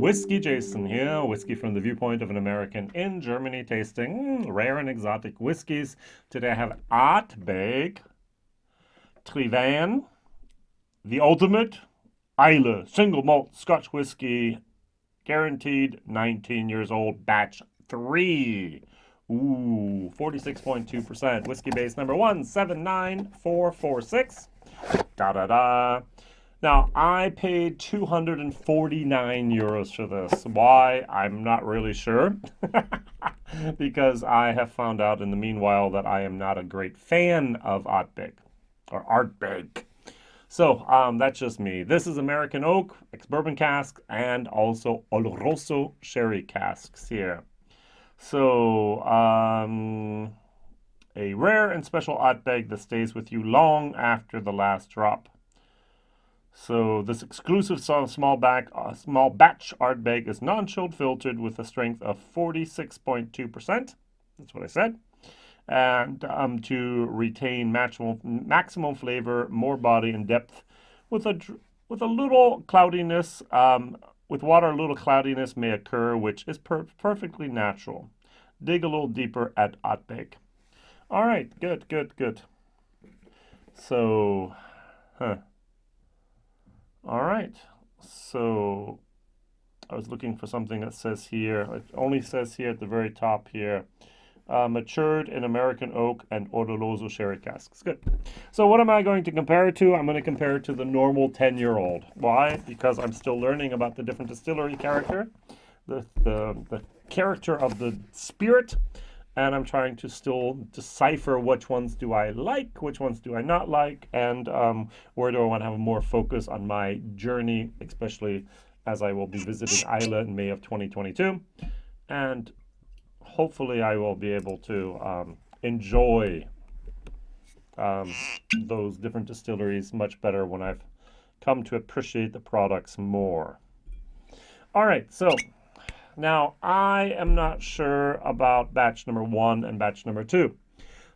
WhiskyJason here, whiskey from the viewpoint of an American in Germany, tasting rare and exotic whiskeys. Today I have Ardbeg Traigh Bhan, the ultimate Islay Single Malt Scotch Whisky, guaranteed 19 years old, batch 3. Ooh, 46.2%. Whiskybase number 179446. Da-da-da. Now, I paid 249 euros for this. Why? I'm not really sure. Because I have found out in the meanwhile that I am not a great fan of Ardbeg, or Ardbeg. So, that's just me. This is American oak, ex-bourbon cask, and also Oloroso sherry casks here. So, a rare and special Ardbeg that stays with you long after the last drop. So this exclusive small batch Ardbeg is non-chilled filtered with a strength of 46.2%. That's what I said. And to retain maximum flavor, more body and depth, with a little cloudiness. With water, a little cloudiness may occur, which is perfectly natural. Dig a little deeper at Ardbeg. All right, good. So, all right, so I was looking for something that says here, it only says here at the very top here, matured in American oak and Oloroso sherry casks. Good. So what am I going to compare it to? I'm going to compare it to the normal 10-year-old. Why? Because I'm still learning about the different distillery character, the character of the spirit, and I'm trying to still decipher which ones do I like, which ones do I not like, and where do I want to have more focus on my journey, especially as I will be visiting Islay in May of 2022. And hopefully I will be able to enjoy those different distilleries much better when I've come to appreciate the products more. All right, so now, I am not sure about batch number 1 and batch number 2.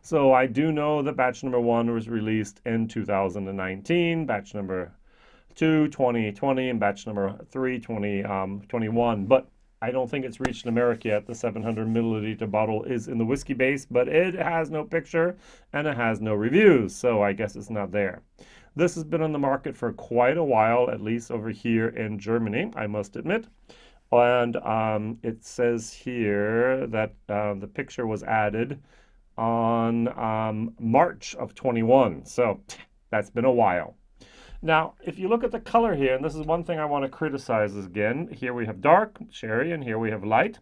So I do know that batch number 1 was released in 2019, batch number 2, 2020, and batch number 3, 2021. But I don't think it's reached America yet. The 700 milliliter bottle is in the Whiskybase, but it has no picture and it has no reviews. So I guess it's not there. This has been on the market for quite a while, at least over here in Germany, I must admit. And it says here that the picture was added on March of 21. So that's been a while. Now, if you look at the color here, and this is one thing I want to criticize again. Here we have dark sherry, and here we have light.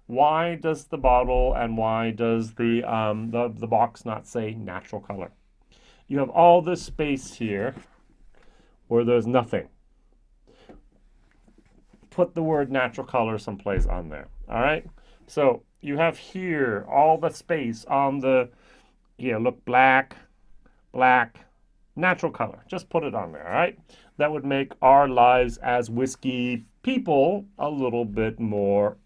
Why does the bottle and why does the box not say natural color? You have all this space here where there's nothing. Put the word natural color someplace on there. All right. So you have here all the space on the, here, look, black, natural color. Just put it on there. All right. That would make our lives as whiskey people a little bit more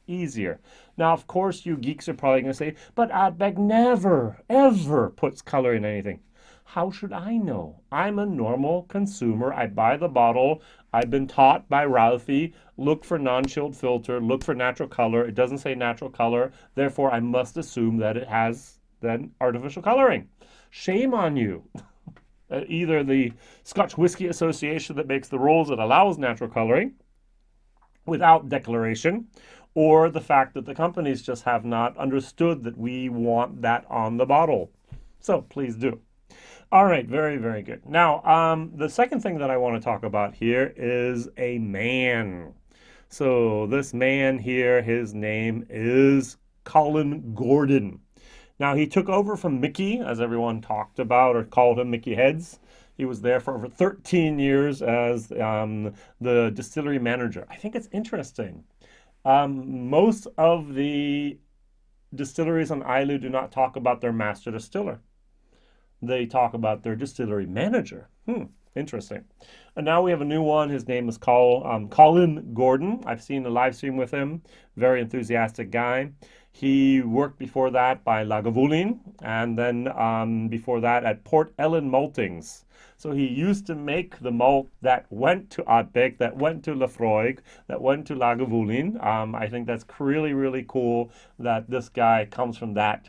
easier. Now, of course, you geeks are probably going to say, but Ardbeg never, ever puts color in anything. How should I know? I'm a normal consumer. I buy the bottle. I've been taught by Ralphie, look for non-chilled filter, look for natural color. It doesn't say natural color. Therefore, I must assume that it has then artificial coloring. Shame on you. Either the Scotch Whisky Association that makes the rules that allows natural coloring without declaration, or the fact that the companies just have not understood that we want that on the bottle. So please do. All right, very good. Now, the second thing that I want to talk about here is a man. So this man here, his name is Colin Gordon. Now, he took over from Mickey, as everyone talked about or called him Mickey Heads. He was there for over 13 years as the distillery manager. I think it's interesting. Most of the distilleries on Islay do not talk about their master distiller. They talk about their distillery manager. Interesting. And now we have a new one. His name is Colin Gordon. I've seen a live stream with him. Very enthusiastic guy. He worked before that by Lagavulin, and then before that at Port Ellen Maltings. So he used to make the malt that went to Ardbeg, that went to Lafroig, that went to Lagavulin. I think that's really, really cool that this guy comes from that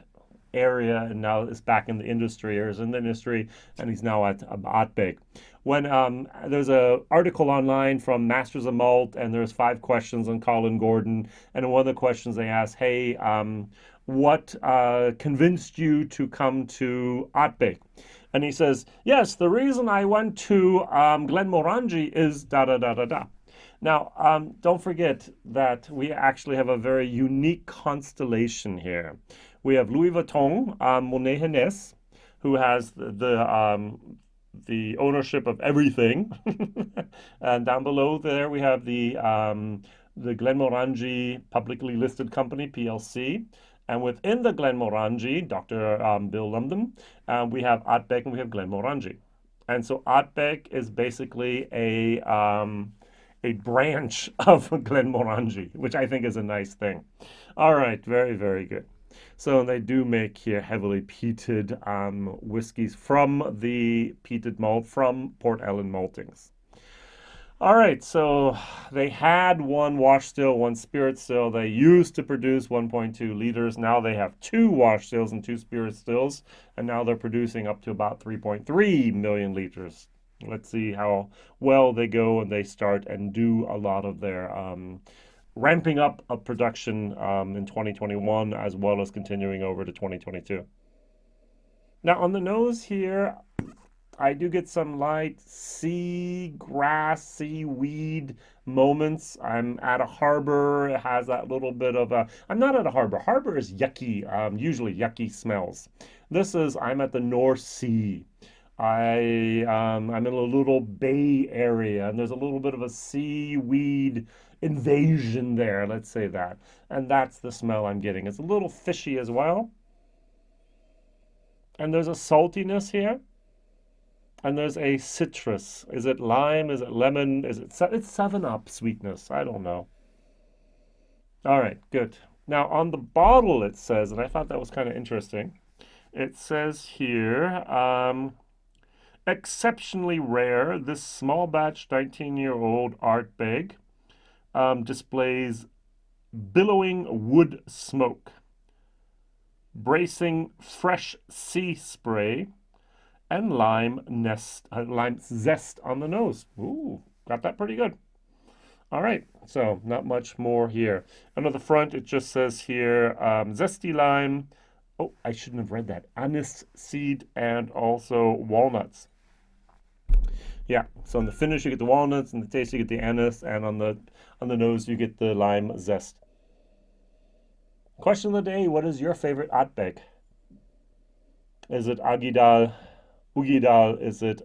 area and now is back in the industry or is in the industry and he's now at Ardbeg. When there's a article online from Masters of Malt and there's 5 questions on Colin Gordon, and one of the questions they ask, hey, what convinced you to come to Ardbeg? And he says, yes, the reason I went to Glenmorangie is da da da da da. Now, don't forget that we actually have a very unique constellation here. We have Louis Vuitton, Monet Henness, who has the ownership of everything. And down below there we have the Glenmorangie publicly listed company, PLC. And within the Glenmorangie, Dr. Bill London, we have Ardbeg and we have Glenmorangie. And so Ardbeg is basically a branch of Glenmorangie, which I think is a nice thing. All right, very, very good. So they do make here heavily peated whiskeys from the peated malt from Port Ellen Maltings. All right, so they had one wash still, one spirit still. They used to produce 1.2 liters. Now they have 2 wash stills and 2 spirit stills, and now they're producing up to about 3.3 million liters. Let's see how well they go and they start and do a lot of their ramping up of production in 2021 as well as continuing over to 2022. Now on the nose here, I do get some light sea grass, seaweed moments. I'm at a harbor. It has that little bit of a... I'm not at a harbor. Harbor is yucky, usually yucky smells. This is, I'm at the North Sea. I'm in a little bay area, and there's a little bit of a seaweed invasion there, let's say that. And that's the smell I'm getting. It's a little fishy as well. And there's a saltiness here. And there's a citrus. Is it lime? Is it lemon? It's 7-Up sweetness. I don't know. All right, good. Now on the bottle it says, and I thought that was kind of interesting, it says here, exceptionally rare, this small batch 19-year-old Ardbeg displays billowing wood smoke, bracing fresh sea spray, and lime zest on the nose. Ooh, got that pretty good. All right, so not much more here. And on the front, it just says here, zesty lime. Oh, I shouldn't have read that. Anise seed and also walnuts. Yeah, so on the finish you get the walnuts, and the taste you get the anise, and on the nose you get the lime zest. Question of the day: what is your favorite Ardbeg? Is it Agidal? Ugidal, is it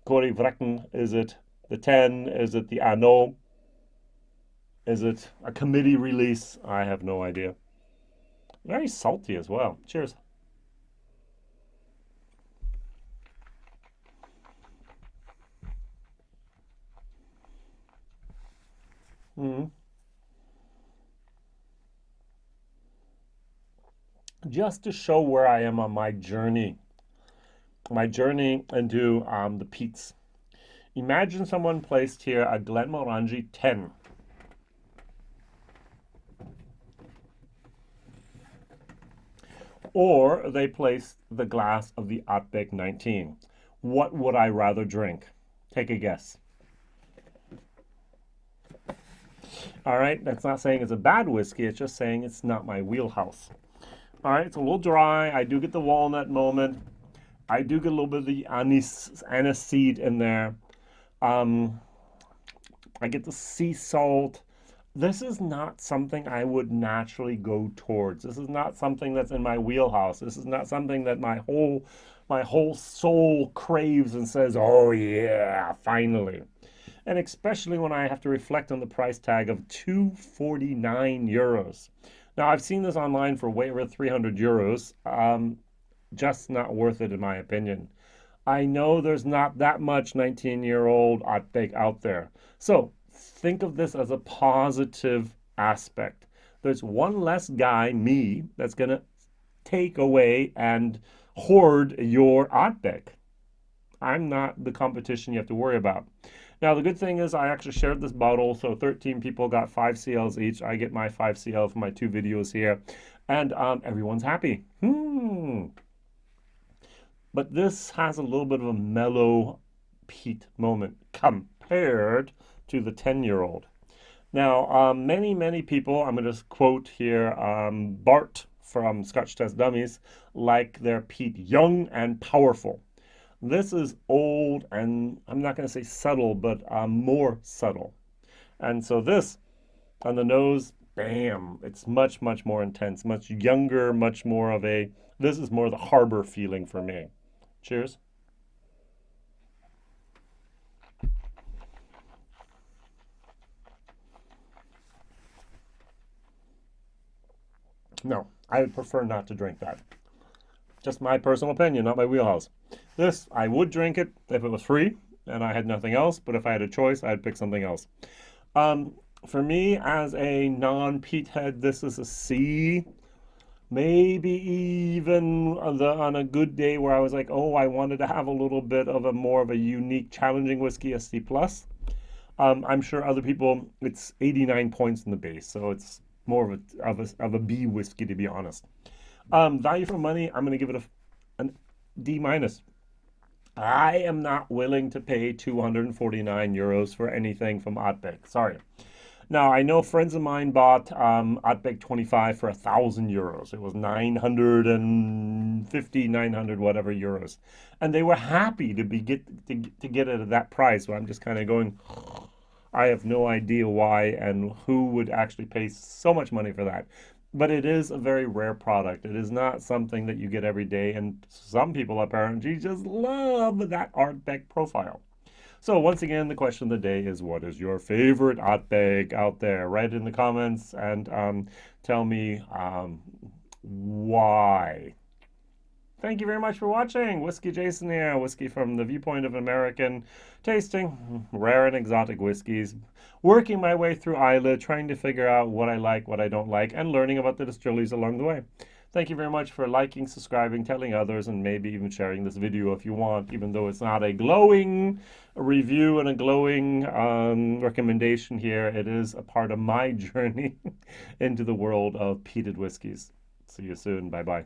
Corey Vrecken, is it the 10, is it the Ano, is it a committee release? I have no idea. Very salty as well. Cheers. Just to show where I am on my journey into the peats. Imagine someone placed here a Glenmorangie 10. Or they placed the glass of the Ardbeg 19. What would I rather drink? Take a guess. All right, that's not saying it's a bad whiskey, it's just saying it's not my wheelhouse. All right, it's a little dry. I do get the walnut moment. I do get a little bit of the anise seed in there. I get the sea salt. This is not something I would naturally go towards. This is not something that's in my wheelhouse. This is not something that my whole soul craves and says, oh yeah, finally. And especially when I have to reflect on the price tag of 249 euros. Now, I've seen this online for way over 300 euros. Just not worth it, in my opinion. I know there's not that much 19-year-old Ardbeg out there. So think of this as a positive aspect. There's one less guy, me, that's going to take away and hoard your Ardbeg. I'm not the competition you have to worry about. Now, the good thing is I actually shared this bottle, so 13 people got 5 CLs each. I get my 5 CL for my 2 videos here, and everyone's happy. But this has a little bit of a mellow peat moment compared to the 10-year-old. Now, many people, I'm going to quote here Bart from Scotch Test Dummies, like their peat young and powerful. This is old and I'm not going to say subtle, but more subtle. And so this on the nose, bam, it's much more intense, much younger, much more of a, this is more the harbor feeling for me. Cheers. No, I would prefer not to drink that. Just my personal opinion, not my wheelhouse. This, I would drink it if it was free and I had nothing else, but if I had a choice, I'd pick something else. For me, as a non-peat head, this is a C. Maybe even on a good day where I was like, oh, I wanted to have a little bit of a more of a unique, challenging whiskey, a C+. I'm sure other people, it's 89 points in the base, so it's more of a B whiskey, to be honest. Value for money, I'm going to give it a D minus. I am not willing to pay 249 euros for anything from Ardbeg. Sorry. Now, I know friends of mine bought Ardbeg 25 for 1,000 euros. It was 950, 900 whatever euros. And they were happy to get it at that price. So I'm just kind of going, I have no idea why and who would actually pay so much money for that. But it is a very rare product. It is not something that you get every day. And some people apparently just love that Ardbeg profile. So once again, the question of the day is, what is your favorite Ardbeg out there? Write in the comments and tell me why. Thank you very much for watching. WhiskyJason here, whiskey from the viewpoint of an American, tasting rare and exotic whiskeys, working my way through Islay, trying to figure out what I like, what I don't like, and learning about the distilleries along the way. Thank you very much for liking, subscribing, telling others, and maybe even sharing this video if you want, even though it's not a glowing review and a glowing recommendation here. It is a part of my journey into the world of peated whiskeys. See you soon. Bye-bye.